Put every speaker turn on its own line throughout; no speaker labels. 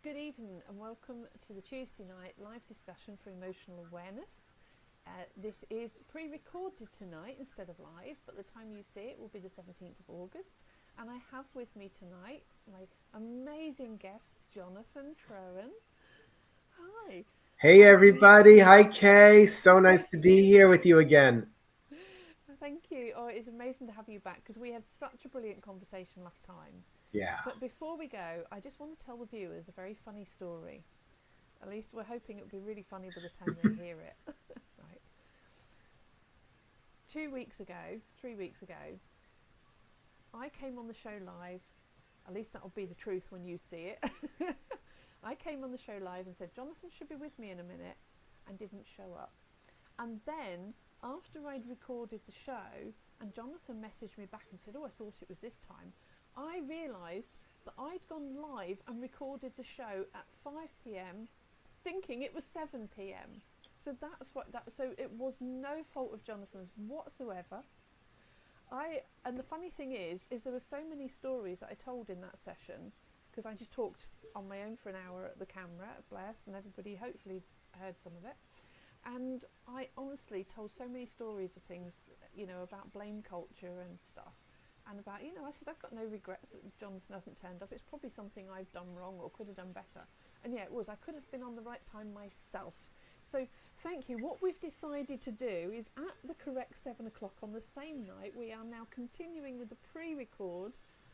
Good evening and welcome to the Tuesday night live discussion for emotional awareness. This is pre-recorded tonight instead of live, but the time you see it will be the 17th of August. And I have with me tonight my amazing guest, Jonathan Troen. Hi.
Hey everybody, hi Kay. So nice to be here with you again.
Thank you. Oh, it's amazing to have you back because we had such a brilliant conversation last time.
Yeah.
But before we go, I just want to tell the viewers a very funny story. At least we're hoping it'll be really funny by the time they hear it. Right. 3 weeks ago, I came on the show live. At least that'll be the truth when you see it. I came on the show live and said, Jonathan should be with me in a minute, and didn't show up. And then, after I'd recorded the show, and Jonathan messaged me back and said, oh, I thought it was this time, I realised that I'd gone live and recorded the show at 5 p.m, thinking it was 7 p.m. So so it was no fault of Jonathan's whatsoever. And the funny thing is there were so many stories that I told in that session, because I just talked on my own for an hour at the camera, bless, and everybody hopefully heard some of it. And I honestly told so many stories of things, about blame culture and stuff. And about, I said, I've got no regrets that Jonathan hasn't turned up. It's probably something I've done wrong or could have done better. And yeah, it was. I could have been on the right time myself. So thank you. What we've decided to do is at the correct 7 o'clock on the same night, we are now continuing with the pre-record.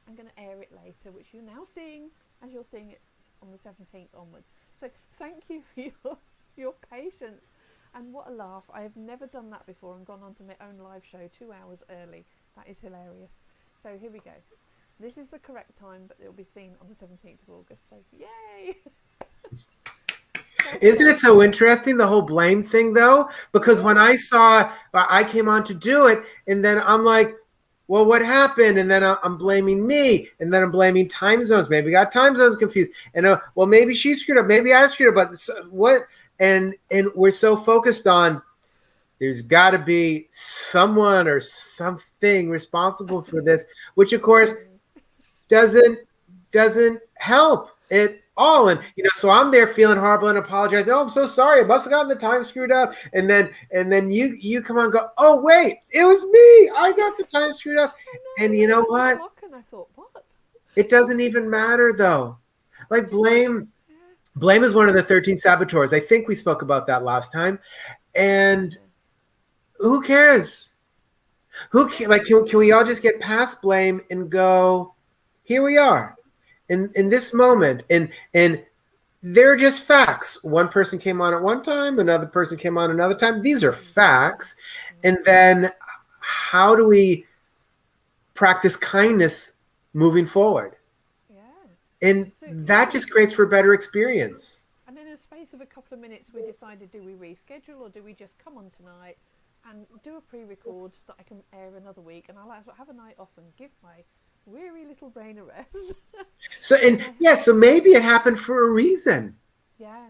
I'm going to air it later, which you're now seeing as you're seeing it on the 17th onwards. So thank you for your patience. And what a laugh. I have never done that before and gone on to my own live show 2 hours early. That is hilarious. So here we go. This is the correct time, but it'll be seen on the 17th of August. So yay!
Isn't it so interesting, the whole blame thing though? Because when I came on to do it, and then I'm like, well, what happened? And then I'm blaming me, and then I'm blaming time zones. Maybe I got time zones confused. And well, maybe she screwed up. Maybe I screwed up. But what? And we're so focused on there's got to be someone or something responsible for this, which of course doesn't help at all. And so I'm there feeling horrible and apologizing. Oh, I'm so sorry. I must have gotten the time screwed up. And then you come on and go, oh wait, it was me. I got the time screwed up. And you know what?
And I thought, what?
It doesn't even matter though. Like blame is one of the 13 saboteurs. I think we spoke about that last time. And who cares? Can we all just get past blame and go, here we are in this moment, and they're just facts. One person came on at one time, another person came on another time. These are facts. And then how do we practice kindness moving forward? And that just creates for a better experience.
And in a space of a couple of minutes, we decided, do we reschedule or do we just come on tonight and do a pre-record that I can air another week, and I'll have a night off and give my weary little brain a rest.
So maybe it happened for a reason.
Yeah.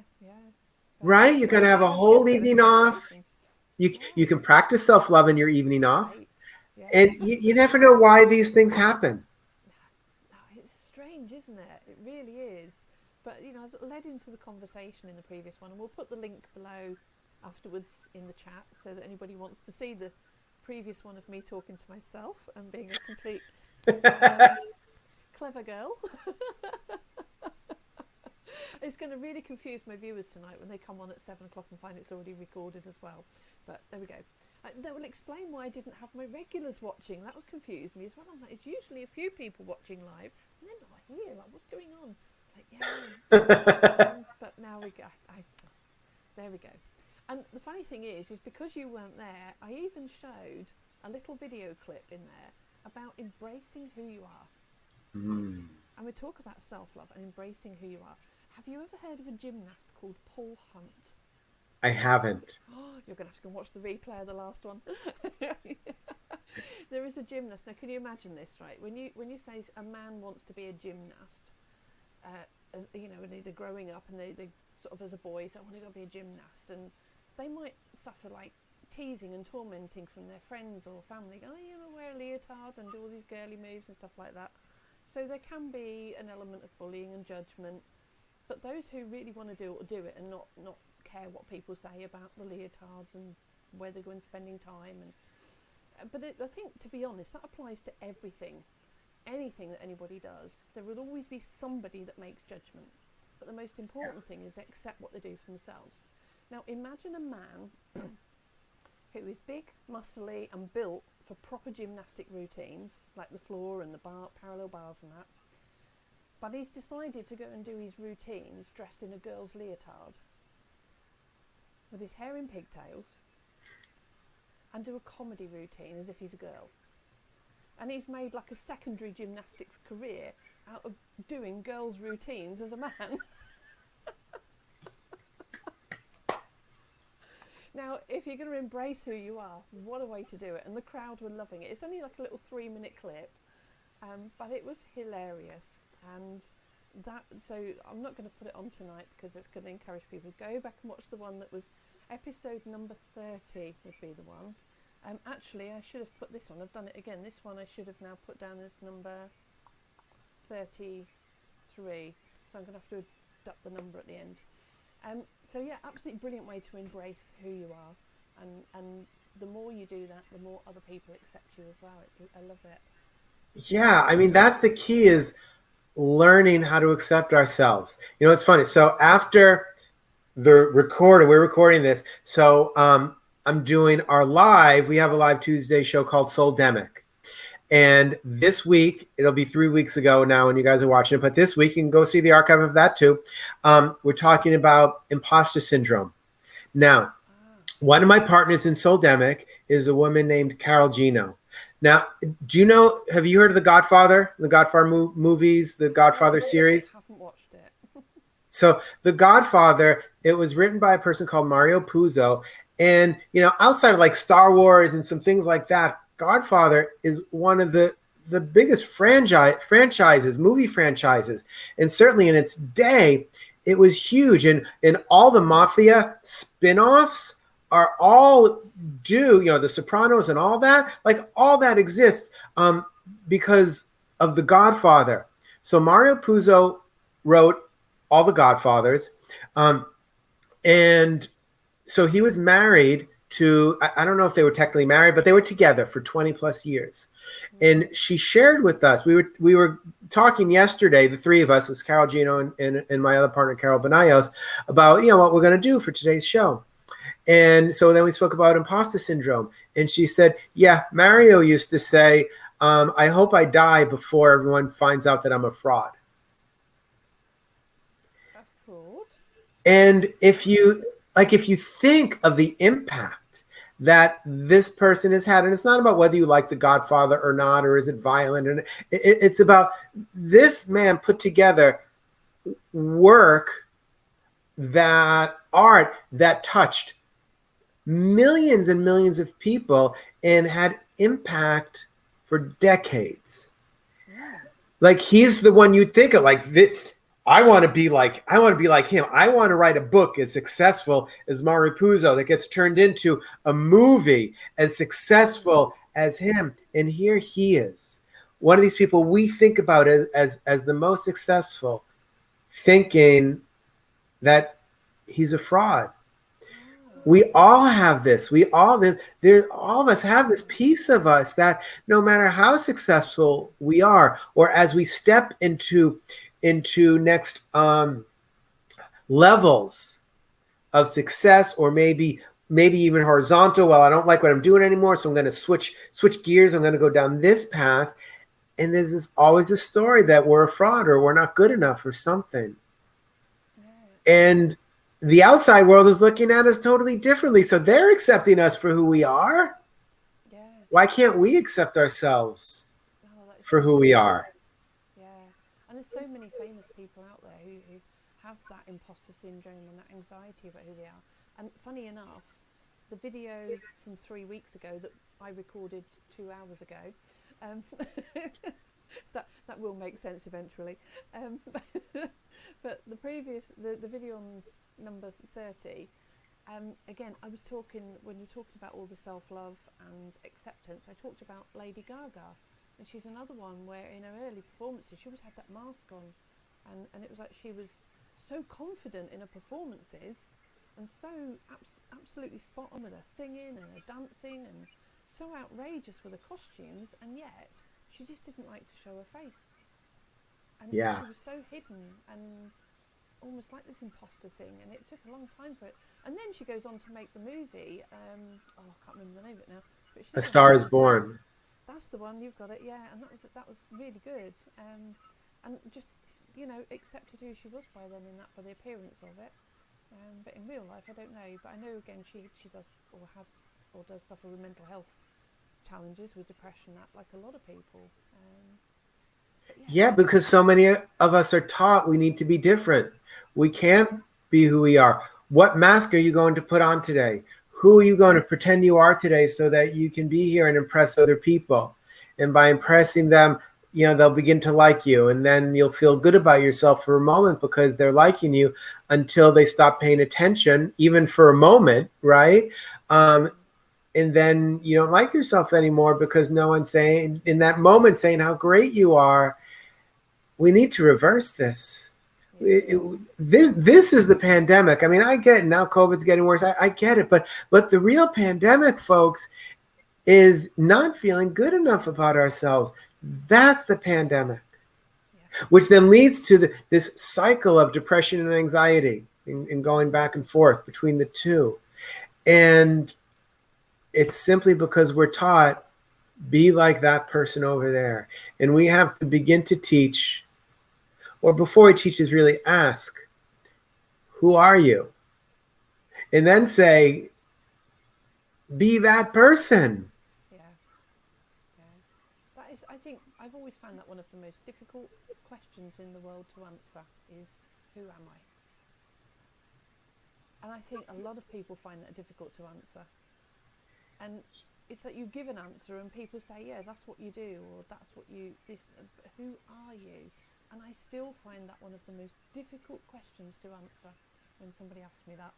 Right? You're going to have a whole evening off. You can practice self-love in your evening off. Right. Yes. And you never know why these things happen.
No, it's strange, isn't it? It really is. But, I led into the conversation in the previous one, and we'll put the link below afterwards in the chat so that anybody wants to see the previous one of me talking to myself and being a complete clever girl. It's going to really confuse my viewers tonight when they come on at 7 o'clock and find it's already recorded as well. But there we go. That will explain why I didn't have my regulars watching. That would confuse me as well. It's usually a few people watching live, and they're not here. Like, what's going on? Like, yeah. But now we go. There we go. And the funny thing is because you weren't there, I even showed a little video clip in there about embracing who you are. And we talk about self-love and embracing who you are. Have you ever heard of a gymnast called Paul Hunt?
I haven't.
You're going to have to go and watch the replay of the last one. There is a gymnast. Now, can you imagine this, right? When you say a man wants to be a gymnast, as when they're growing up and they sort of as a boy say, I want to go be a gymnast, and they might suffer like teasing and tormenting from their friends or family. Wear a leotard and do all these girly moves and stuff like that. So there can be an element of bullying and judgment but those who really want to do it will do it, and not care what people say about the leotards and where they're going spending time. And but I think, to be honest, that applies to everything. Anything that anybody does, there will always be somebody that makes judgment. But the most important thing is accept what they do for themselves. Now imagine a man who is big, muscly and built for proper gymnastic routines, like the floor and the parallel bars and that. But he's decided to go and do his routines dressed in a girl's leotard, with his hair in pigtails, and do a comedy routine as if he's a girl. And he's made like a secondary gymnastics career out of doing girls' routines as a man. Now, if you're going to embrace who you are, what a way to do it. And the crowd were loving it. It's only like a little 3-minute clip, but it was hilarious. And so I'm not going to put it on tonight because it's going to encourage people to go back and watch the one that was episode number 30 would be the one. Actually, I should have put this on. I've done it again. This one I should have now put down as number 33. So I'm going to have to deduct the number at the end. So yeah, absolutely brilliant way to embrace who you are. And the more you do that, the more other people accept you as well. I love it.
Yeah, I mean, that's the key, is learning how to accept ourselves. You know, it's funny. So after we're recording this. So I'm doing our live. We have a live Tuesday show called Soldemic. And this week, it'll be 3 weeks ago now when you guys are watching it, but this week you can go see the archive of that too. We're talking about imposter syndrome. Now, one of my partners in Soldemic is a woman named Carol Gino. Now, have you heard of The Godfather movies, The Godfather series?
I haven't watched it.
So The Godfather, it was written by a person called Mario Puzo. And, you know, outside of like Star Wars and some things like that, Godfather is one of the biggest movie franchises. And certainly in its day, it was huge. And all the mafia spin-offs are all due, you know, The Sopranos and all that, like all that exists because of The Godfather. So Mario Puzo wrote all the Godfathers. And so he was married to, I don't know if they were technically married, but they were together for 20 plus years. And she shared with us, we were talking yesterday, the three of us, it's Carol Gino and my other partner, Carol Benayos, about, you know, what we're going to do for today's show. And so then we spoke about imposter syndrome. And she said, yeah, Mario used to say, I hope I die before everyone finds out that I'm a fraud.
A fraud?
And if you think of the impact that this person has had, and it's not about whether you like The Godfather or not, or is it violent, and it's about this man put together art that touched millions and millions of people and had impact for decades.
Yeah.
Like, he's the one you'd think of, like, I want to be like him. I want to write a book as successful as Mario Puzo that gets turned into a movie as successful as him. And here he is, one of these people we think about as the most successful, thinking that he's a fraud. We all have this. All of us have this piece of us that no matter how successful we are, or as we step into next levels of success, or maybe even horizontal. Well, I don't like what I'm doing anymore, so I'm going to switch gears. I'm going to go down this path. And there's always a story that we're a fraud, or we're not good enough, or something. And the outside world is looking at us totally differently. So they're accepting us for who we are.
Yeah.
Why can't we accept ourselves for who we are?
And there's so many famous people out there who have that imposter syndrome and that anxiety about who they are. And funny enough, the video from 3 weeks ago that I recorded 2 hours ago, that will make sense eventually. But the video on number 30, again, I was talking, when you're talking about all the self-love and acceptance, I talked about Lady Gaga. And she's another one where in her early performances, she always had that mask on. and it was like she was so confident in her performances and so absolutely spot on with her singing and her dancing and so outrageous with her costumes, and yet she just didn't like to show her face. And
Yeah.
she was so hidden and almost like this imposter thing, and it took a long time for it. And then she goes on to make the movie, I can't remember the name of it now, but she
A
did a
Star is
whole thing.
Born.
That's the one, you've got it, yeah. And that was really good, and just, you know, accepted who she was by then, in that, by the appearance of it. But in real life, I don't know. But I know, again, she does or does suffer with mental health challenges, with depression, that, like a lot of people.
Yeah, because so many of us are taught we need to be different. We can't be who we are. What mask are you going to put on today? Who are you going to pretend you are today so that you can be here and impress other people? And by impressing them, you know, they'll begin to like you. And then you'll feel good about yourself for a moment because they're liking you, until they stop paying attention, even for a moment, right? And then you don't like yourself anymore because no one's saying in that moment, saying how great you are. We need to reverse this. This is the pandemic. I mean, I get it. Now COVID's getting worse. I get it. But the real pandemic, folks, is not feeling good enough about ourselves. That's the pandemic, which then leads to this cycle of depression and anxiety and going back and forth between the two. And it's simply because we're taught, be like that person over there. And we have to begin to teach, or before we teach is really ask, who are you? And then say, be that person.
Yeah. That is, I think, I've always found that one of the most difficult questions in the world to answer is, who am I? And I think a lot of people find that difficult to answer. And it's like you give an answer and people say, yeah, that's what you do, or that's what you, this, but who are you? And I still find that one of the most difficult questions to answer when somebody asks me that.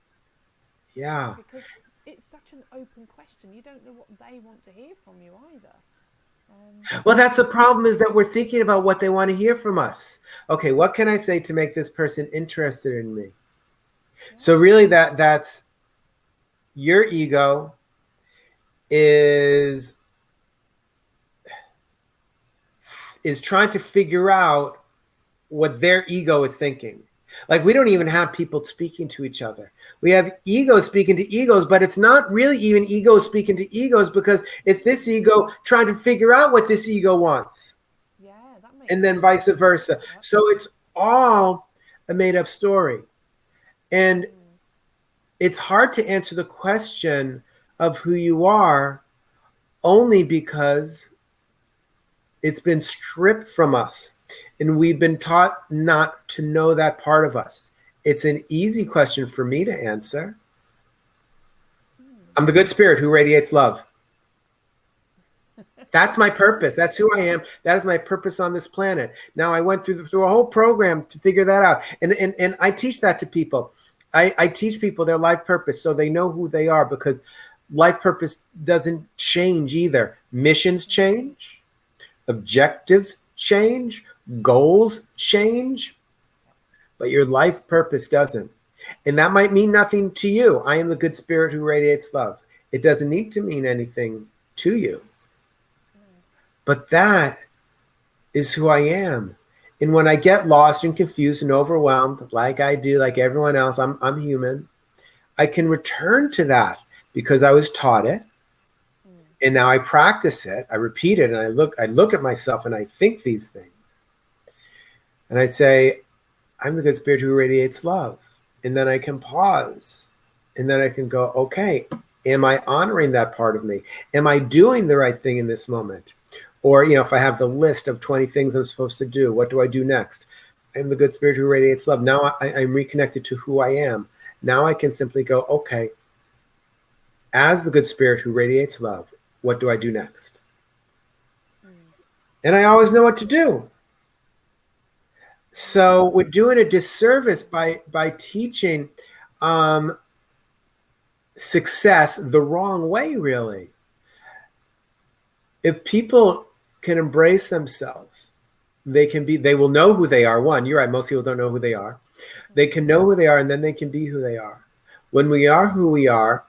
Yeah.
Because it's such an open question. You don't know what they want to hear from you either.
Well, that's the problem, is that we're thinking about what they want to hear from us. Okay, what can I say to make this person interested in me? Yeah. So really that's your ego is trying to figure out what their ego is thinking. Like, we don't even have people speaking to each other. We have egos speaking to egos, but it's not really even egos speaking to egos, because it's this ego trying to figure out what this ego wants.
Yeah, that makes
and then
sense.
Vice versa. Yep. So it's all a made-up story. And it's hard to answer the question of who you are, only because it's been stripped from us. And we've been taught not to know that part of us. It's an easy question for me to answer. I'm the good spirit who radiates love. That's my purpose. That's who I am. That is my purpose on this planet. Now, I went through a whole program to figure that out. And I teach that to people. I teach people their life purpose so they know who they are, because life purpose doesn't change either. Missions change. Objectives change. Goals change. But your life purpose doesn't. And that might mean nothing to you. I am the good spirit who radiates love. It doesn't need to mean anything to you. But that is who I am. And when I get lost and confused and overwhelmed, like I do, like everyone else, I'm human, I can return to that because I was taught it. And now I practice it. I repeat it. And I look at myself and I think these things. And I say, I'm the good spirit who radiates love. And then I can pause. And then I can go, okay, am I honoring that part of me? Am I doing the right thing in this moment? Or, if I have the list of 20 things I'm supposed to do, what do I do next? I'm the good spirit who radiates love. Now I'm reconnected to who I am. Now I can simply go, okay, as the good spirit who radiates love, what do I do next? And I always know what to do. So we're doing a disservice by teaching success the wrong way, really. If people can embrace themselves they will know who they are. One, you're right, most people don't know who they are. They can know who they are, and then they can be who they are. When we are who we are,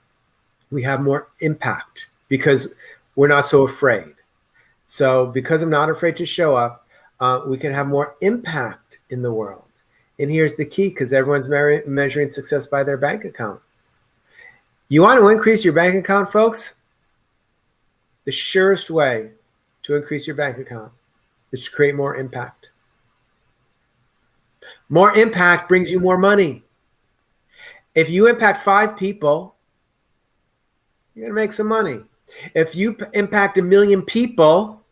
we have more impact because we're not so afraid. So because I'm not afraid to show up, we can have more impact in the world. And here's the key, because everyone's measuring success by their bank account. You want to increase your bank account, folks? The surest way to increase your bank account is to create more impact. More impact brings you more money. If you impact 5 people, you're going to make some money. If you impact 1 million people,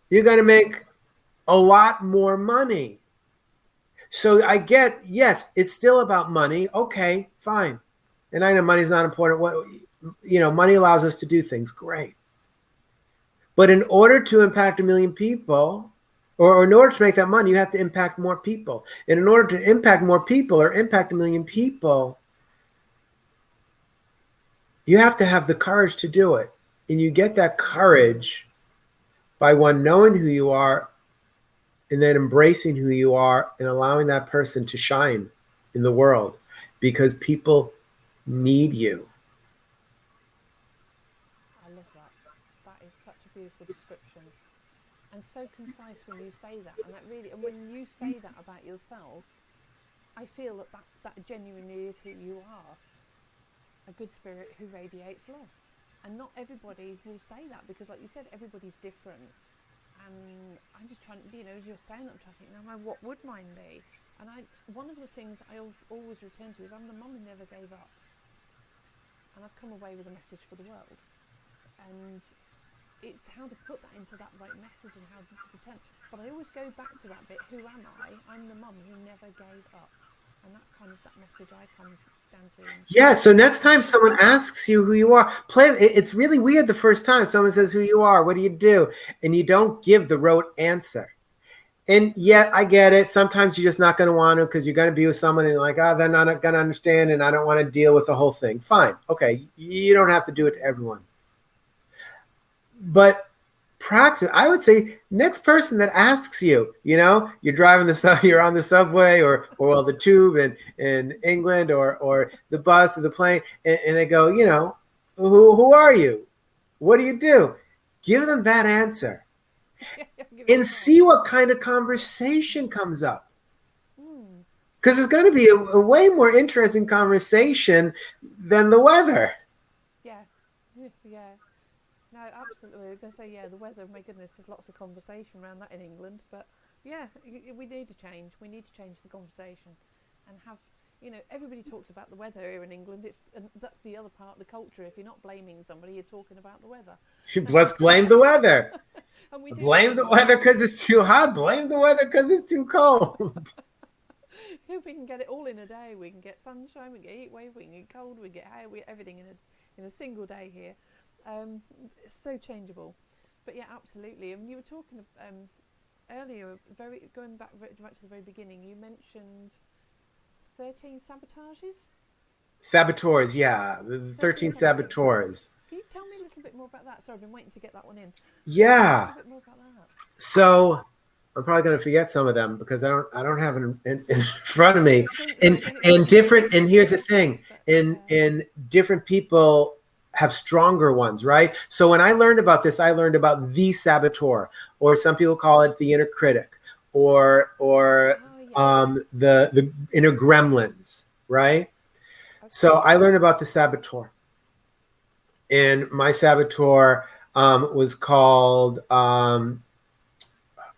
you're going to make a lot more money. So I get, yes, it's still about money. Okay, fine. And I know money's not important. Money allows us to do things. Great. But in order to impact 1 million people, or in order to make that money, you have to impact more people. And in order to impact more people or impact 1 million people, you have to have the courage to do it. And you get that courage by one, knowing who you are, and then embracing who you are and allowing that person to shine in the world, because people need you.
I love that. That is such a beautiful description, and so concise when you say that. And when you say that about yourself, I feel that genuinely is who you are. A good spirit who radiates love. And not everybody will say that, because like you said, everybody's different. And I'm just trying, as you're saying, I'm trying to think, now, what would mine be? And one of the things I always return to is I'm the mum who never gave up. And I've come away with a message for the world. And it's how to put that into that right message and how to return. But I always go back to that bit, who am I? I'm the mum who never gave up. And that's kind of that message I come down to.
Yeah, so next time someone asks you who you are, it's really weird the first time someone says who you are, what do you do? And you don't give the rote answer. And yet I get it. Sometimes you're just not going to want to, because you're going to be with someone and you're like, they're not going to understand and I don't want to deal with the whole thing. Fine. Okay. You don't have to do it to everyone. But practice, I would say, next person that asks you, you're driving you're on the subway or the tube in England or the bus or the plane, and they go, who are you? What do you do? Give them that answer and see what kind of conversation comes up. Because it's going to be a way more interesting conversation than the weather.
Yeah. No, absolutely. I was going to say, the weather, my goodness, there's lots of conversation around that in England. But yeah, we need to change. We need to change the conversation and have, everybody talks about the weather here in England. And that's the other part of the culture. If you're not blaming somebody, you're talking about the weather.
Let's blame the weather.
And we do
blame the weather because it's too hot. Blame the weather because it's too cold.
If we can get it all in a day, we can get sunshine, we can get heat wave, we can get cold, we get hail, everything in a single day here. It's so changeable. But yeah, absolutely. And you were talking earlier, going back to the very beginning, you mentioned 13 sabotages?
Saboteurs, yeah. The 13 saboteurs.
Can you tell me a little bit more about that? Sorry, I've been waiting to get that one in.
Yeah.
A little bit more about that.
So I'm probably going to forget some of them because I don't have it in front of me. And here's the thing, and different people have stronger ones, right? So when I learned about this, I learned about the saboteur, or some people call it the inner critic, or the inner gremlins, right? Okay. So I learned about the saboteur, and my saboteur was called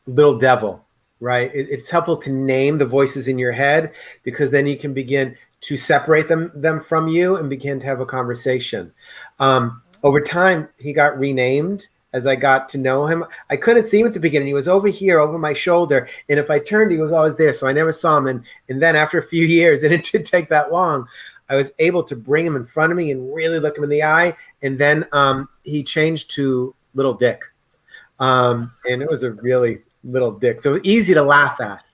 Little Devil, right? It's helpful to name the voices in your head, because then you can begin to separate them from you and begin to have a conversation. Over time, he got renamed as I got to know him. I couldn't see him at the beginning. He was over here, over my shoulder. And if I turned, he was always there. So I never saw him. And then after a few years, and it didn't take that long, I was able to bring him in front of me and really look him in the eye. And then he changed to Little Dick. And it was a really little dick. So easy to laugh at.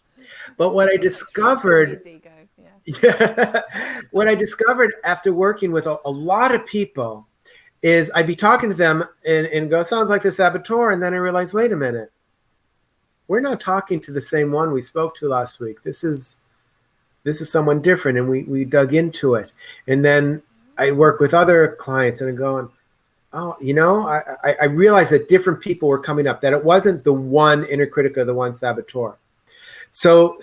But what I discovered... what I discovered after working with a lot of people is I'd be talking to them and go, sounds like the saboteur. And then I realized, wait a minute, we're not talking to the same one we spoke to last week. This is someone different. And we dug into it. And then I work with other clients and I'm going, oh, I realized that different people were coming up, that it wasn't the one inner critic or the one saboteur. So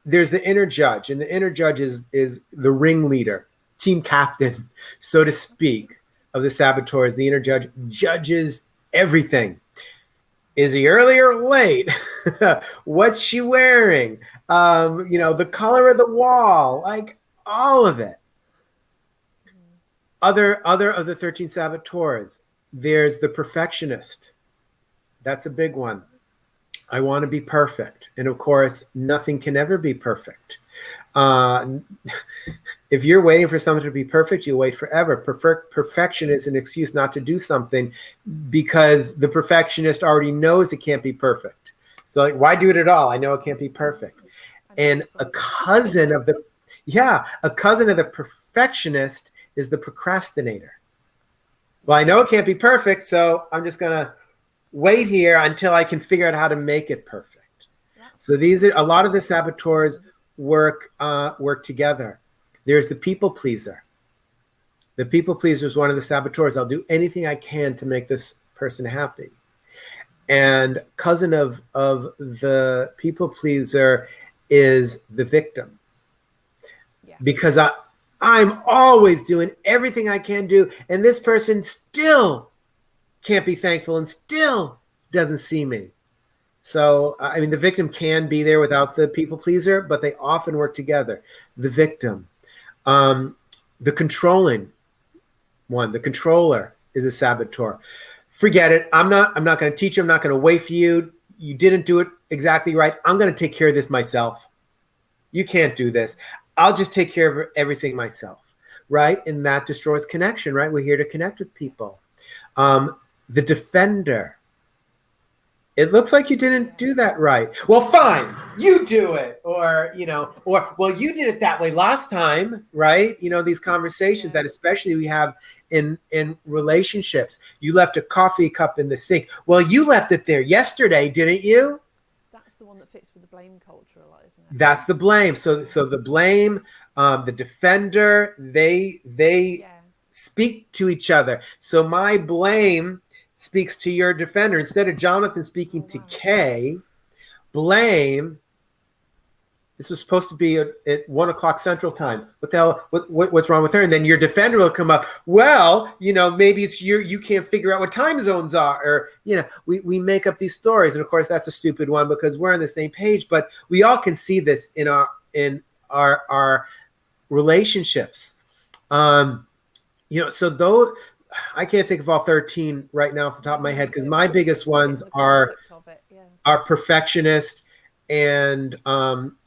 there's the inner judge, and the inner judge is the ringleader, team captain, so to speak, of the saboteurs. The inner judge judges everything. Is he early or late? What's she wearing? The color of the wall, like all of it. Other of the 13 saboteurs, there's the perfectionist. That's a big one. I want to be perfect. And of course, nothing can ever be perfect. If you're waiting for something to be perfect, you'll wait forever. Perfection is an excuse not to do something because the perfectionist already knows it can't be perfect. So like, why do it at all? I know it can't be perfect. And a cousin of the perfectionist is the procrastinator. Well, I know it can't be perfect, so I'm just going to wait here until I can figure out how to make it perfect. So these are a lot of the saboteurs work together. There's the people pleaser. The people pleaser is one of the saboteurs. I'll do anything I can to make this person happy. And cousin of the people pleaser is the victim. Yeah. Because I'm always doing everything I can do, and this person still can't be thankful and still doesn't see me. So, I mean, the victim can be there without the people pleaser, but they often work together. The victim, the controlling one, the controller is a saboteur. Forget it. I'm not going to teach you. I'm not going to wait for you. You didn't do it exactly right. I'm going to take care of this myself. You can't do this. I'll just take care of everything myself, right? And that destroys connection, right? We're here to connect with people. The defender. It looks like you didn't do that right. Well, fine, you do it. Or, well, you did it that way last time, right? These conversations that especially we have in relationships. You left a coffee cup in the sink. Well, you left it there yesterday, didn't you?
That's the one that fits with the blame culture a lot, isn't it?
That's the blame. So the blame, the defender, they speak to each other. So my blame speaks to your defender. Instead of Jonathan speaking to Kay, blame, this was supposed to be at 1 o'clock Central Time. What the hell, what's wrong with her? And then your defender will come up, well, maybe it's you can't figure out what time zones are. Or, we make up these stories. And of course, that's a stupid one because we're on the same page, but we all can see this in our relationships. So though, I can't think of all 13 right now off the top of my head because my biggest ones are perfectionist and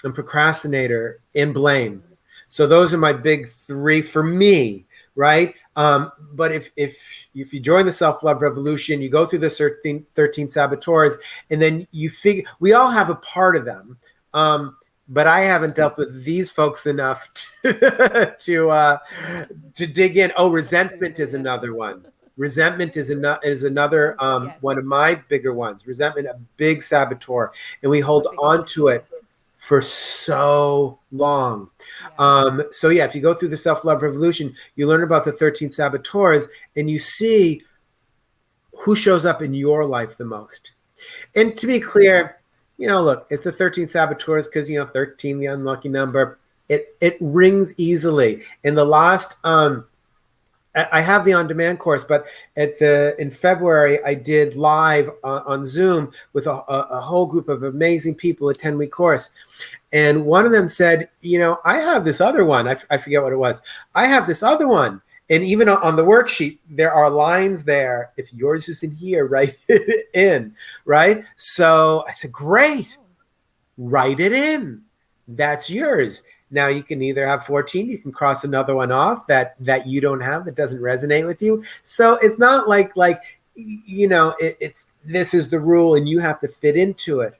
procrastinator and blame. So those are my big three for me, right? But if you join the self-love revolution, you go through the 13 saboteurs, and then you figure we all have a part of them. But I haven't dealt with these folks enough to dig in. Oh, resentment is another one. Resentment is another one of my bigger ones. Resentment, a big saboteur, and we hold on to it for so long. If you go through the self-love revolution, you learn about the 13 saboteurs, and you see who shows up in your life the most. And to be clear, look, it's the 13 saboteurs because, 13, the unlucky number, it rings easily. In the last, I have the on-demand course, but in February, I did live on Zoom with a whole group of amazing people, a 10-week course. And one of them said, I have this other one. I forget what it was. I have this other one. And even on the worksheet, there are lines there. If yours isn't here, write it in, right? So I said, great, write it in. That's yours. Now you can either have 14, you can cross another one off that you don't have, that doesn't resonate with you. So it's not like it's this is the rule and you have to fit into it.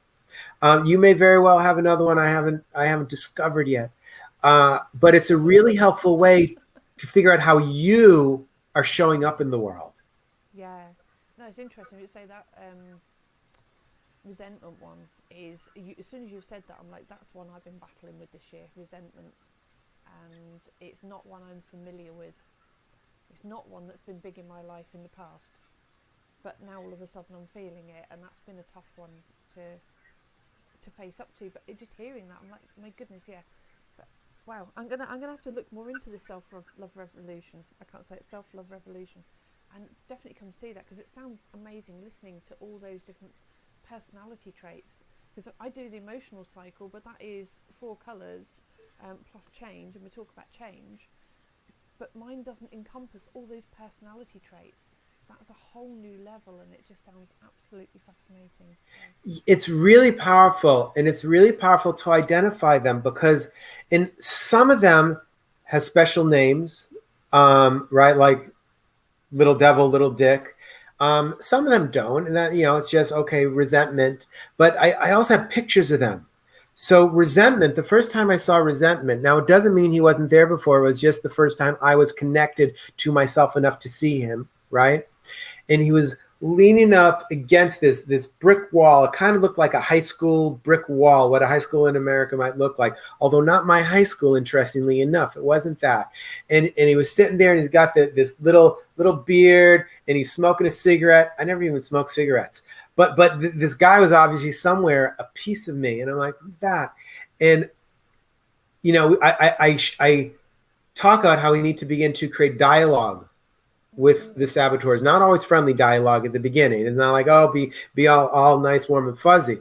You may very well have another one I haven't discovered yet. But it's a really helpful way to figure out how you are showing up in the world.
Yeah. No, it's interesting you say that. resentment one is, as soon as you've said that, I'm like, that's one I've been battling with this year, resentment. And it's not one I'm familiar with. It's not one that's been big in my life in the past. But now all of a sudden I'm feeling it, and that's been a tough one to face up to. But just hearing that, I'm like, my goodness, yeah. But wow, I'm gonna have to look more into this self-love revolution. I can't say it, self-love revolution, and definitely come see that, because it sounds amazing listening to all those different personality traits. Because I do the emotional cycle, but that is 4 colours plus change, and we talk about change. But mine doesn't encompass all those personality traits. That's a whole new level, and it just sounds absolutely fascinating.
It's really powerful, and it's really powerful to identify them, because in some of them has special names, right? Like little devil, little dick. Some of them don't, and that, it's just okay, resentment. But I also have pictures of them. So resentment, the first time I saw resentment, now it doesn't mean he wasn't there before, it was just the first time I was connected to myself enough to see him, right? And he was leaning up against this brick wall. It kind of looked like a high school brick wall, what a high school in America might look like. Although not my high school, interestingly enough, it wasn't that. And he was sitting there, and he's got this little beard, and he's smoking a cigarette. I never even smoked cigarettes, but this guy was obviously somewhere a piece of me, and I'm like, who's that? And I talk about how we need to begin to create dialogue with the saboteurs, not always friendly dialogue at the beginning. It's not like, oh, be all nice, warm, and fuzzy.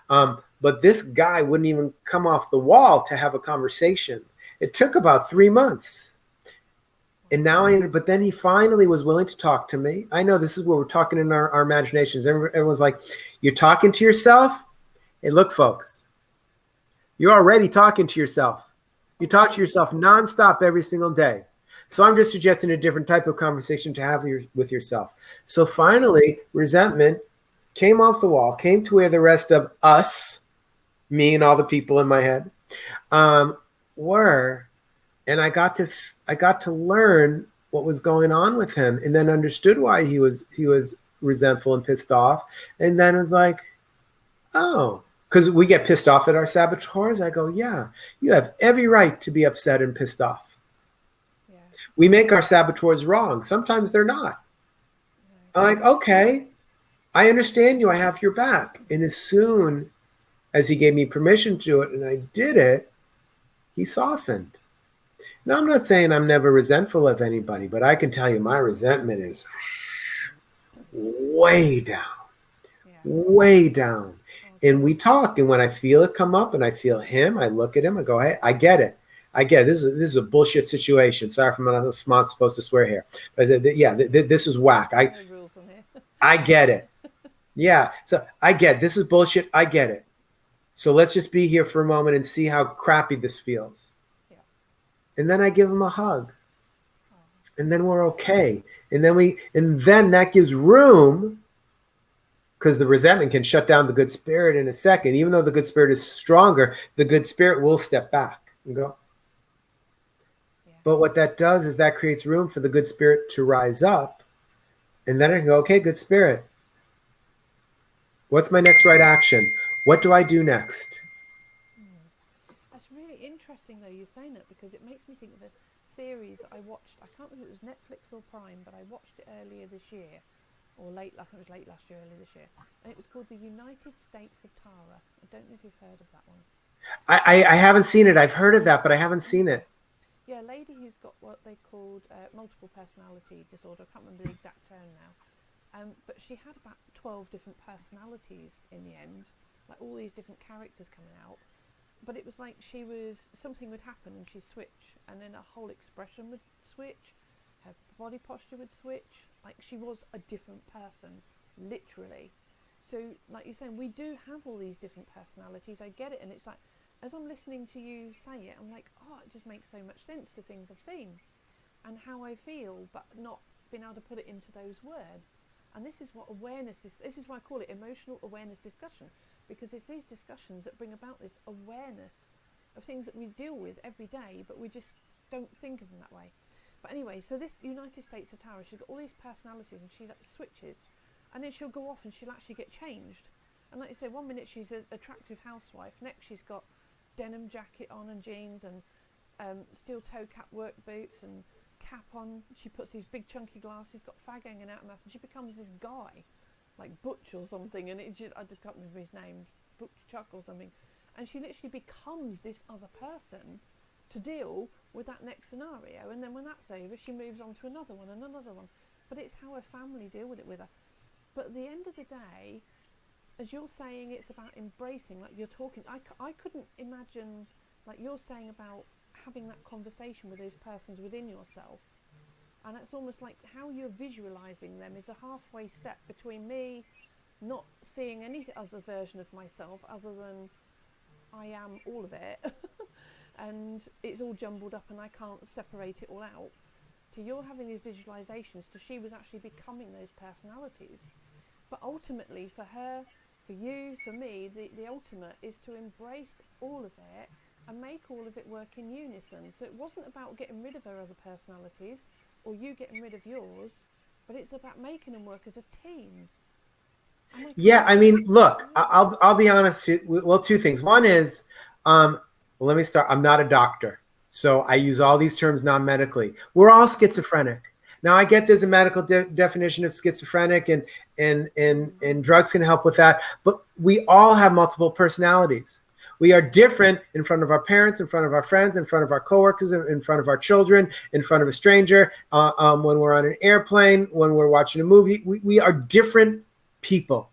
But this guy wouldn't even come off the wall to have a conversation. It took about 3 months. And now but then he finally was willing to talk to me. I know this is where we're talking in our imaginations. Everyone's like, you're talking to yourself? Hey, look, folks, you're already talking to yourself. You talk to yourself nonstop every single day. So I'm just suggesting a different type of conversation to have with yourself. So finally, resentment came off the wall, came to where the rest of us, me and all the people in my head, were. And I got to learn what was going on with him, and then understood why he was resentful and pissed off. And then it was like, oh, because we get pissed off at our saboteurs. I go, yeah, you have every right to be upset and pissed off. Yeah. We make our saboteurs wrong. Sometimes they're not. Yeah. I'm like, okay, I understand you. I have your back. And as soon as he gave me permission to do it, and I did it, he softened. Now, I'm not saying I'm never resentful of anybody, but I can tell you my resentment is way down, way down. And we talk, and when I feel it come up and I feel him, I look at him, I go, hey, I get it. This is a bullshit situation. Sorry if I'm not supposed to swear here. But I said, yeah, this is whack. I get it. Yeah, so I get it. This is bullshit. I get it. So let's just be here for a moment and see how crappy this feels. And then I give him a hug, and then we're okay. And then that gives room, because the resentment can shut down the good spirit in a second. Even though the good spirit is stronger, the good spirit will step back and go. Yeah. But what that does is that creates room for the good spirit to rise up, and then I can go, okay, good spirit, what's my next right action? What do I do next?
Interesting though you're saying that, because it makes me think of a series I watched. I can't remember if it was Netflix or Prime, but I watched it earlier this year, or late. I think it was late last year, early this year, and it was called The United States of Tara. I don't know if you've heard of that one.
I haven't seen it. I've heard of that, but I haven't seen it.
Yeah, a lady who's got what they called multiple personality disorder. I can't remember the exact term now, but she had about 12 different personalities in the end, like all these different characters coming out. But it was like something would happen and she'd switch, and then her whole expression would switch, her body posture would switch, like she was a different person, literally. So like you're saying, we do have all these different personalities, I get it, and it's like, as I'm listening to you say it, I'm like, oh, it just makes so much sense to things I've seen and how I feel, but not being able to put it into those words. And this is what awareness is. This is why I call it emotional awareness discussion, because it's these discussions that bring about this awareness of things that we deal with every day, but we just don't think of them that way. But anyway, so this United States of Tara, she's got all these personalities, and she like switches, and then she'll go off and she'll actually get changed. And like you say, 1 minute she's an attractive housewife, next she's got denim jacket on and jeans and steel toe cap work boots and cap on. She puts these big chunky glasses, got fag hanging out of her mouth, and she becomes this guy, like Butch or something. And I just can't remember his name, Butch Chuck or something. And she literally becomes this other person to deal with that next scenario. And then when that's over, she moves on to another one and another one. But it's how her family deal with it with her. But at the end of the day, as you're saying, it's about embracing, like you're talking, I couldn't imagine, like you're saying about having that conversation with those persons within yourself. And it's almost like how you're visualizing them is a halfway step between me not seeing any other version of myself other than I am all of it. And it's all jumbled up and I can't separate it all out, to you're having these visualizations to she was actually becoming those personalities. But ultimately for her, for you, for me, the ultimate is to embrace all of it and make all of it work in unison. So it wasn't about getting rid of her other personalities or you getting rid of yours, but it's about making them work as a team.
Yeah, I mean, look, I'll be honest. Well, two things. One is, well, let me start. I'm not a doctor, so I use all these terms non-medically. We're all schizophrenic. Now, I get there's a medical definition of schizophrenic, and drugs can help with that. But we all have multiple personalities. We are different in front of our parents, in front of our friends, in front of our coworkers, in front of our children, in front of a stranger, when we're on an airplane, when we're watching a movie. We are different people.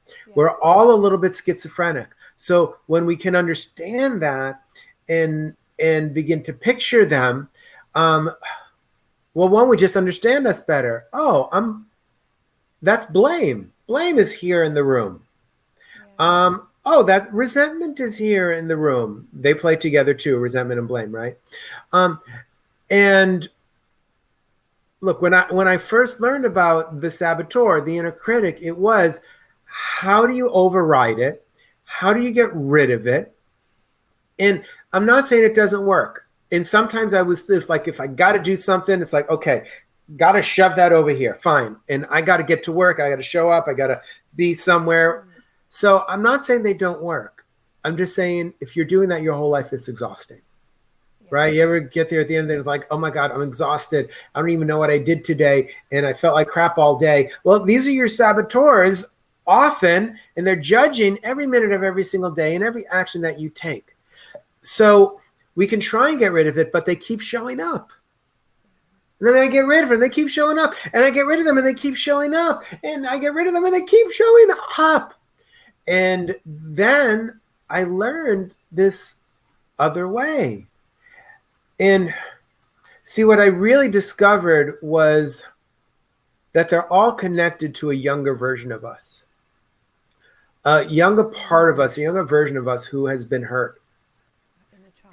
Yeah. We're all a little bit schizophrenic. So when we can understand that and begin to picture them, well, one, we just understand us better. Oh, that's blame. Blame is here in the room. Yeah. Oh, that resentment is here in the room. They play together too, resentment and blame, right? And look, when I first learned about the saboteur, the inner critic, it was, how do you override it? How do you get rid of it? And I'm not saying it doesn't work. And sometimes I was if I got to do something, it's like, okay, got to shove that over here. Fine. And I got to get to work. I got to show up. I got to be somewhere. So I'm not saying they don't work. I'm just saying if you're doing that your whole life, it's exhausting. Yeah. Right? You ever get there at the end of the day, like, oh my God, I'm exhausted. I don't even know what I did today. And I felt like crap all day. Well, these are your saboteurs often, and they're judging every minute of every single day and every action that you take. So we can try and get rid of it, but they keep showing up. And then I get rid of them, and they keep showing up. And I get rid of them, and they keep showing up. And I get rid of them, and they keep showing up. And then I learned this other way. And see, what I really discovered was that they're all connected to a younger version of us. A younger part of us, a younger version of us who has been hurt.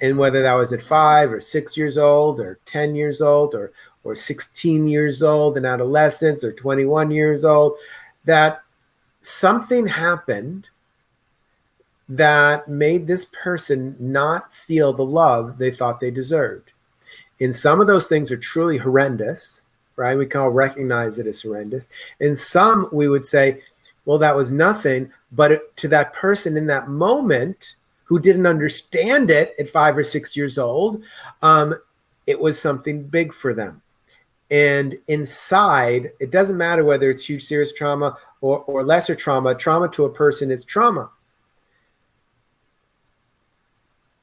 And whether that was at 5 or 6 years old or 10 years old or 16 years old in adolescence or 21 years old, that something happened that made this person not feel the love they thought they deserved. And some of those things are truly horrendous, right? We can all recognize it as horrendous. And some we would say, well, that was nothing. But to that person in that moment who didn't understand it at 5 or 6 years old, it was something big for them. And inside, it doesn't matter whether it's huge, serious trauma or lesser trauma. Trauma to a person is trauma.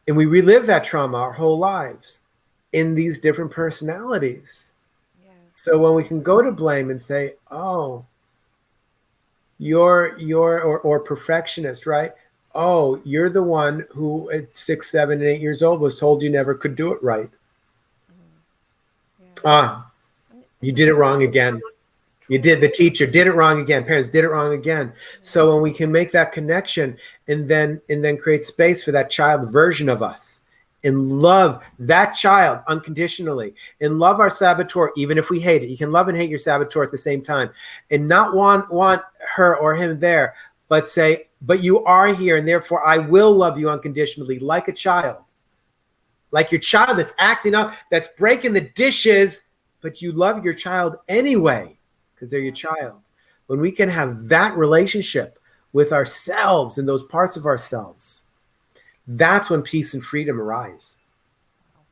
And we relive that trauma our whole lives in these different personalities. Yeah. So when we can go to blame and say, oh, you're or perfectionist, right? Oh, you're the one who at 6, 7, and 8 years old was told you never could do it right. Yeah. You did it wrong again. The teacher did it wrong again. Parents did it wrong again. So when we can make that connection and then create space for that child version of us and love that child unconditionally and love our saboteur, even if we hate it. You can love and hate your saboteur at the same time and not want her or him there, but say, but you are here and therefore I will love you unconditionally like a child. Like your child that's acting up, that's breaking the dishes, but you love your child anyway because they're your child. When we can have that relationship with ourselves and those parts of ourselves, that's when peace and freedom arise.
Wow.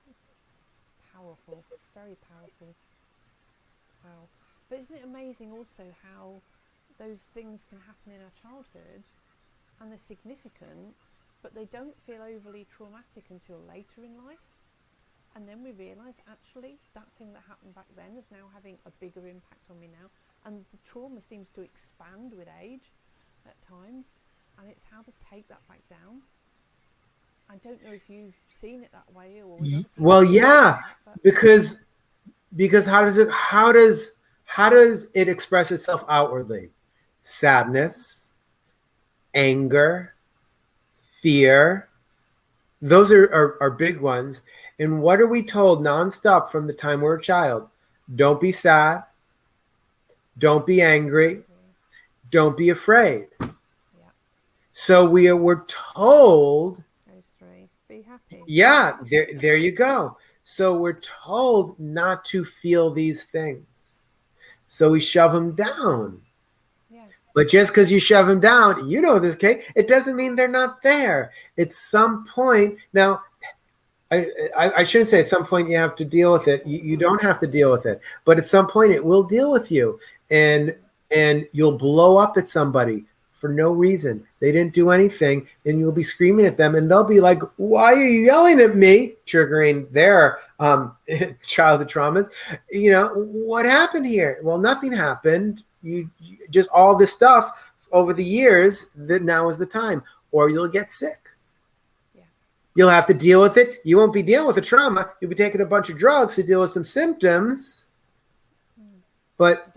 Powerful. Very powerful. Wow. But isn't it amazing also how those things can happen in our childhood and they're significant, but they don't feel overly traumatic until later in life? And then we realise, actually, that thing that happened back then is now having a bigger impact on me now. And the trauma seems to expand with age at times. And it's how to take that back down. I don't know if you've seen it that way or with other people.
Well, yeah, because how does it express itself outwardly? Sadness, anger, fear. Those are big ones. And what are we told nonstop from the time we're a child? Don't be sad. Don't be angry. Don't be afraid. Yeah. So we're told.
Those three. Be happy.
Yeah, there you go. So we're told not to feel these things. So we shove them down.
Yeah.
But just because you shove them down, you know this, Kay, it doesn't mean they're not there. At some point, now, I shouldn't say at some point you have to deal with it. You don't have to deal with it. But at some point it will deal with you. And you'll blow up at somebody for no reason. They didn't do anything. And you'll be screaming at them. And they'll be like, why are you yelling at me? Triggering their childhood traumas. You know, what happened here? Well, nothing happened. You just all this stuff over the years that now is the time. Or you'll get sick. You'll have to deal with it. You won't be dealing with the trauma. You'll be taking a bunch of drugs to deal with some symptoms. But,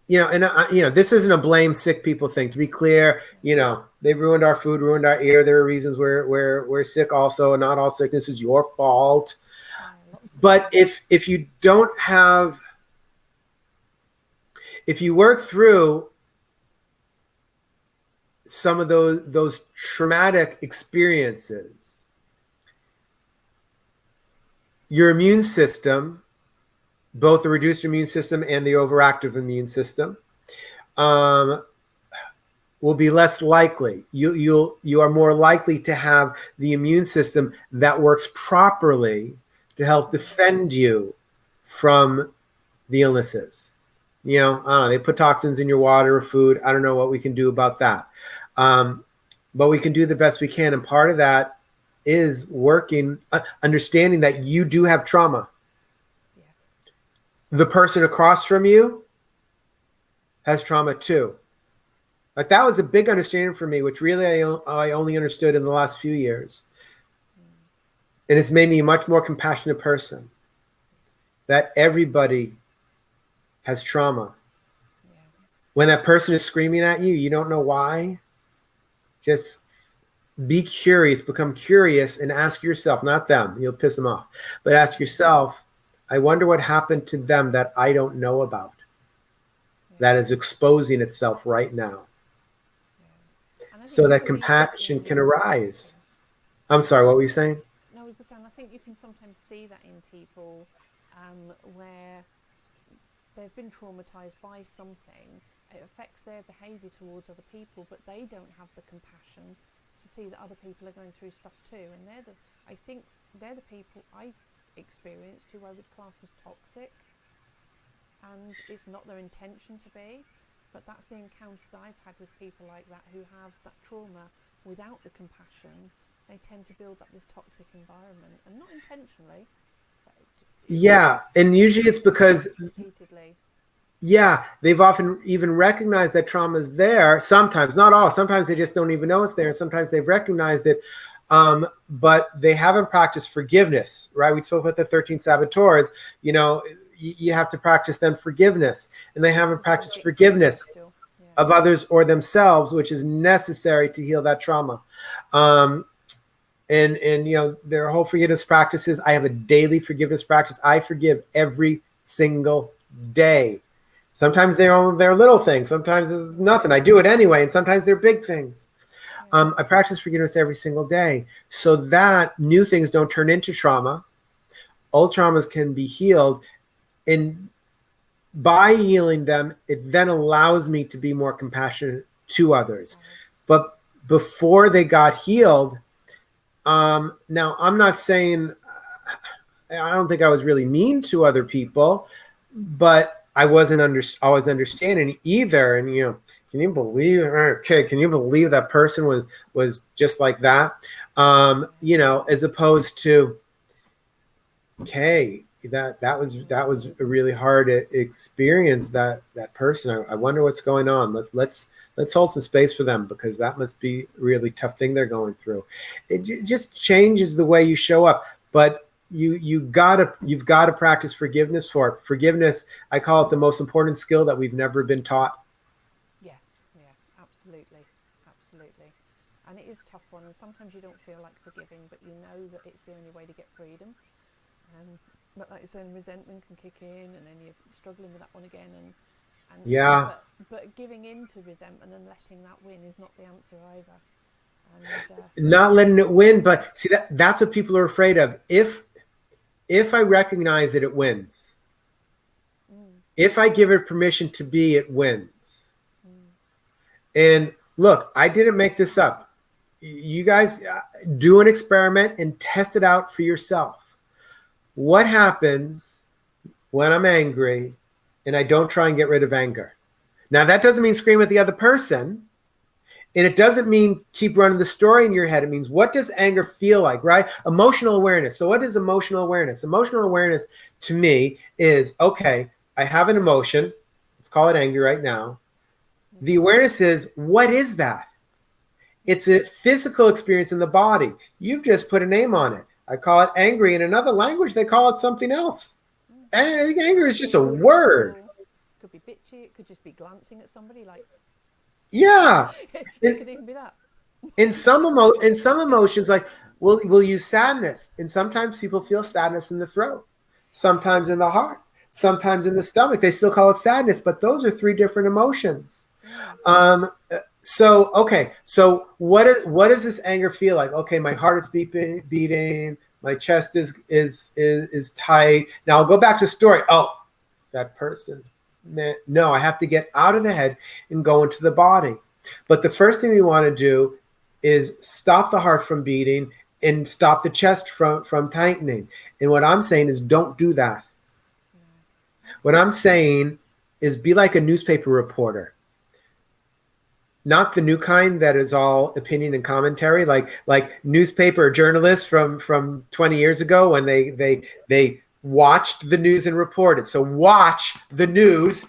you know, and this isn't a blame sick people thing. To be clear, you know, they ruined our food, ruined our air. There are reasons we're sick also, and not all sickness is your fault. But if you don't have, if you work through some of those traumatic experiences, your immune system, both the reduced immune system and the overactive immune system, will be less likely. You are more likely to have the immune system that works properly to help defend you from the illnesses. You know, I don't know, they put toxins in your water or food. I don't know what we can do about that. But we can do the best we can. And part of that is working, understanding that you do have trauma. Yeah. The person across from you has trauma too. Like that was a big understanding for me, which really I only understood in the last few years. And it's made me a much more compassionate person. That everybody has trauma. Yeah. When that person is screaming at you, you don't know why. Just be curious, become curious, and ask yourself, not them, you'll piss them off, but ask yourself, I wonder what happened to them that I don't know about, that is exposing itself right now. So that compassion can arise. I'm sorry, what were you saying?
No, I think you can sometimes see that in people where they've been traumatized by something. It affects their behaviour towards other people, but they don't have the compassion to see that other people are going through stuff too. And I think they're the people I've experienced who I would class as toxic. And it's not their intention to be, but that's the encounters I've had with people like that who have that trauma without the compassion. They tend to build up this toxic environment, and not intentionally.
Yeah, and usually it's because
repeatedly.
Yeah, they've often even recognized that trauma is there. Sometimes, not all. Sometimes they just don't even know it's there. And sometimes they've recognized it, but they haven't practiced forgiveness, right? We spoke about the 13 saboteurs. You know, you have to practice them forgiveness. And they haven't practiced forgiveness of others or themselves, which is necessary to heal that trauma. And you know, there are whole forgiveness practices. I have a daily forgiveness practice. I forgive every single day. Sometimes they're little things. Sometimes it's nothing. I do it anyway. And sometimes they're big things. I practice forgiveness every single day so that new things don't turn into trauma. Old traumas can be healed. And by healing them, it then allows me to be more compassionate to others. But before they got healed, now I'm not saying, I don't think I was really mean to other people, but I wasn't always understanding either. And can you believe? Okay, can you believe that person was just like that? As opposed to, okay, that was a really hard experience. That person. I wonder what's going on. Let's hold some space for them, because that must be a really tough thing they're going through. It just changes the way you show up. But you've got to practice forgiveness for it. Forgiveness, I call it the most important skill that we've never been taught.
Yes, yeah, absolutely. And it is a tough one, and sometimes you don't feel like forgiving, but you know that it's the only way to get freedom. But like you said, resentment can kick in, and then you're struggling with that one again, and
yeah.
But giving in to resentment and letting that win is not the answer either.
Not letting it win, but see, that's what people are afraid of. If I recognize it wins. If I give it permission to be, it wins. And look, I didn't make this up. You guys do an experiment and test it out for yourself. What happens when I'm angry and I don't try and get rid of anger? Now, that doesn't mean scream at the other person. And it doesn't mean keep running the story in your head. It means, what does anger feel like, right? Emotional awareness. So what is emotional awareness? Emotional awareness to me is, okay, I have an emotion. Let's call it anger right now. The awareness is, what is that? It's a physical experience in the body. You've just put a name on it. I call it angry. In another language, they call it something else. Anger is just a word.
It could be bitchy. It could just be glancing at somebody like...
Yeah.
It could even be that.
In some emotions, like we'll use sadness, and sometimes people feel sadness in the throat, sometimes in the heart, sometimes in the stomach. They still call it sadness, but those are three different emotions. So what does this anger feel like? Okay, my heart is beating, my chest is tight. Now I'll go back to story. Oh, that person. No, I have to get out of the head and go into the body. But the first thing we want to do is stop the heart from beating and stop the chest from tightening. And what I'm saying is, don't do that. What I'm saying is, be like a newspaper reporter. Not the new kind that is all opinion and commentary, like newspaper journalists from 20 years ago when they watched the news and reported. So watch the news,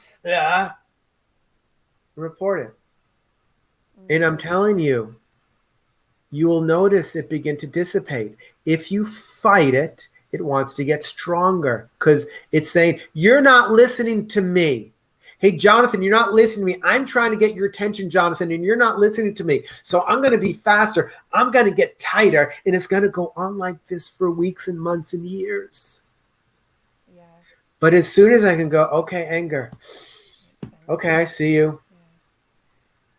report it. And I'm telling you, you will notice it begin to dissipate. If you fight it, it wants to get stronger, because it's saying, you're not listening to me. Hey, Jonathan, you're not listening to me. I'm trying to get your attention, Jonathan, and you're not listening to me. So I'm going to be faster. I'm going to get tighter. And it's going to go on like this for weeks and months and years.
Yeah.
But as soon as I can go, okay, anger. Okay, I see you.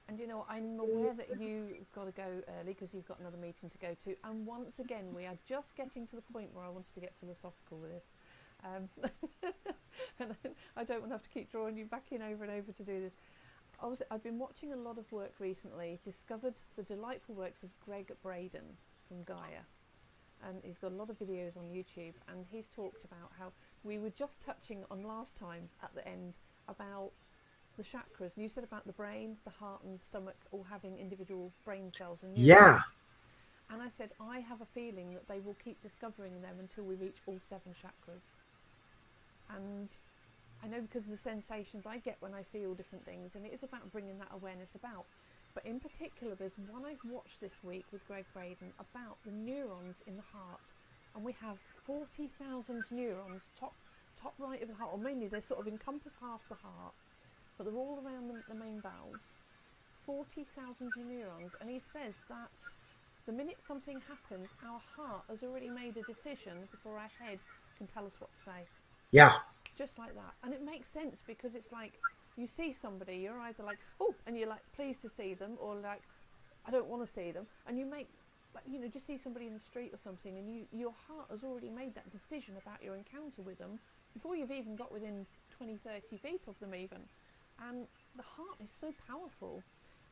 And I'm aware that you've got to go early because you've got another meeting to go to. And once again, we are just getting to the point where I wanted to get philosophical with this. And I don't want to have to keep drawing you back in over and over to do this. I've been watching a lot of work recently, discovered the delightful works of Greg Braden from Gaia. And he's got a lot of videos on YouTube, and he's talked about how we were just touching on last time at the end about the chakras, and you said about the brain, the heart and the stomach all having individual brain cells and neurons.
Yeah.
And I said, I have a feeling that they will keep discovering them until we reach all 7 chakras. And I know because of the sensations I get when I feel different things, and it is about bringing that awareness about. But in particular, there's one I've watched this week with Greg Braden about the neurons in the heart. And we have 40,000 neurons, top right of the heart, or mainly they sort of encompass half the heart, but they're all around the main valves. 40,000 neurons, and he says that the minute something happens, our heart has already made a decision before our head can tell us what to say.
Yeah.
Just like that. And it makes sense, because it's like, you see somebody, you're either like, oh, and you're like pleased to see them, or like, I don't want to see them. And you make, like, just see somebody in the street or something, and your heart has already made that decision about your encounter with them before you've even got within 20, 30 feet of them even. And the heart is so powerful.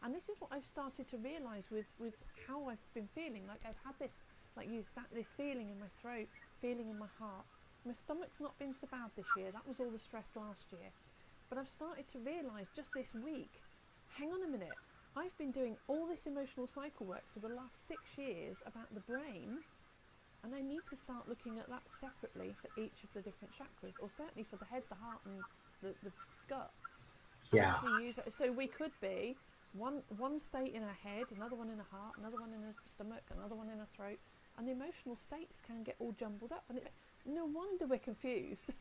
And this is what I've started to realise with how I've been feeling. Like I've had this, like you sat, this feeling in my throat, feeling in my heart. My stomach's not been so bad this year. That was all the stress last year. But I've started to realise just this week, hang on a minute, I've been doing all this emotional cycle work for the last 6 years about the brain, and I need to start looking at that separately for each of the different chakras, or certainly for the head, the heart and the gut. And
Yeah.
actually use it. So we could be one state in our head, another one in a heart, another one in a stomach, another one in a throat, and the emotional states can get all jumbled up, and no wonder we're confused.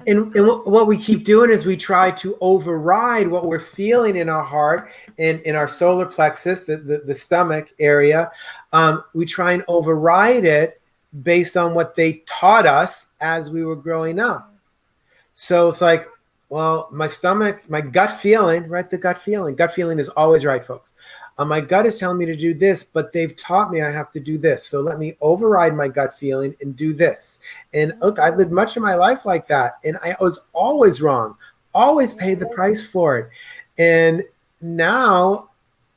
And what we keep doing is we try to override what we're feeling in our heart and in our solar plexus, the stomach area. We try and override it based on what they taught us as we were growing up. So it's like, well, my stomach, my gut feeling, right? The gut feeling is always right, folks. My gut is telling me to do this, but they've taught me I have to do this. So let me override my gut feeling and do this. And look, I lived much of my life like that. And I was always wrong, always paid the price for it. And now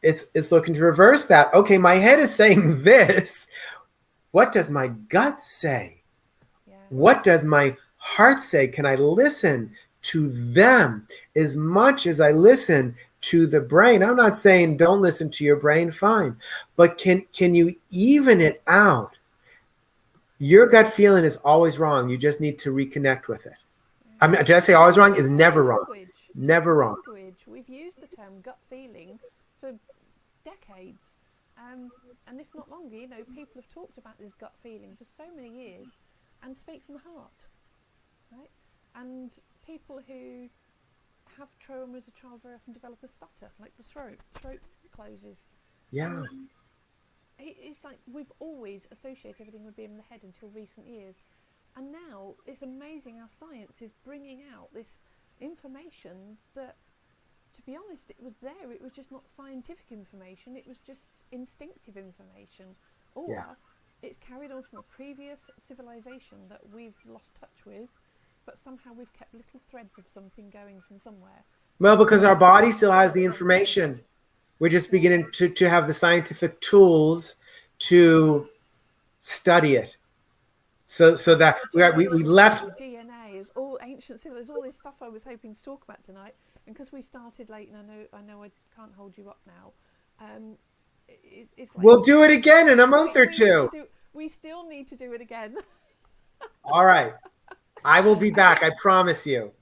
it's looking to reverse that. Okay, my head is saying this. What does my gut say? What does my heart say? Can I listen to them as much as I listen to the brain? I'm not saying don't listen to your brain, fine. But can you even it out? Your gut feeling is always wrong. You just need to reconnect with it. I mean, did I say always wrong? Is never wrong. Never wrong.
We've used the term gut feeling for decades. And if not longer, you know, people have talked about this gut feeling for so many years and speak from the heart, right? And people who have trauma as a child very often develop a stutter, like the throat closes.
Yeah.
It's like we've always associated everything with being in the head until recent years. And now it's amazing how science is bringing out this information that, to be honest, it was there. It was just not scientific information. It was just instinctive information. Or it's carried on from a previous civilization that we've lost touch with, but somehow we've kept little threads of something going from somewhere.
Well, because our body still has the information. We're just beginning to have the scientific tools to study it. So that we left
DNA is all ancient. There's all this stuff I was hoping to talk about tonight, and because we started late, and I know I can't hold you up now. It's like
we'll do it again in a month or two.
We still need to do it again.
All right, I will be back. I promise you.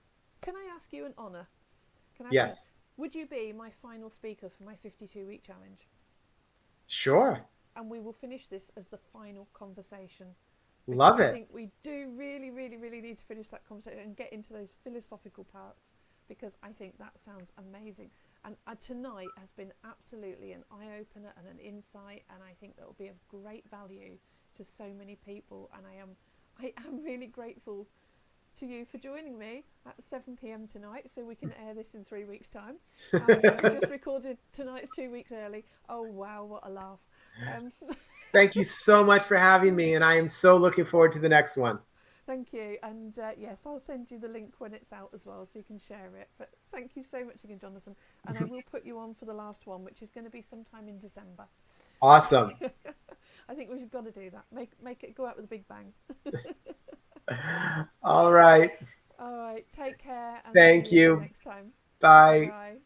Can I ask you an honour?
Yes.
Would you be my final speaker for my 52-week challenge?
Sure.
And we will finish this as the final conversation.
Love it.
I think we do really, really, really need to finish that conversation and get into those philosophical parts, because I think that sounds amazing. And tonight has been absolutely an eye-opener and an insight, and I think that will be of great value to so many people. And I am really grateful to you for joining me at 7 p.m. tonight, so we can air this in 3 weeks' time. We just recorded tonight's 2 weeks early. Oh wow, what a laugh.
Thank you so much for having me, and I am so looking forward to the next one.
Thank you. And yes, I'll send you the link when it's out as well, so you can share it. But thank you so much again, Jonathan. And I will put you on for the last one, which is going to be sometime in December.
Awesome.
I think we've got to do that. Make it go out with a big bang.
All right.
All right. Take care. And
thank you.
Next time.
Bye.
Bye.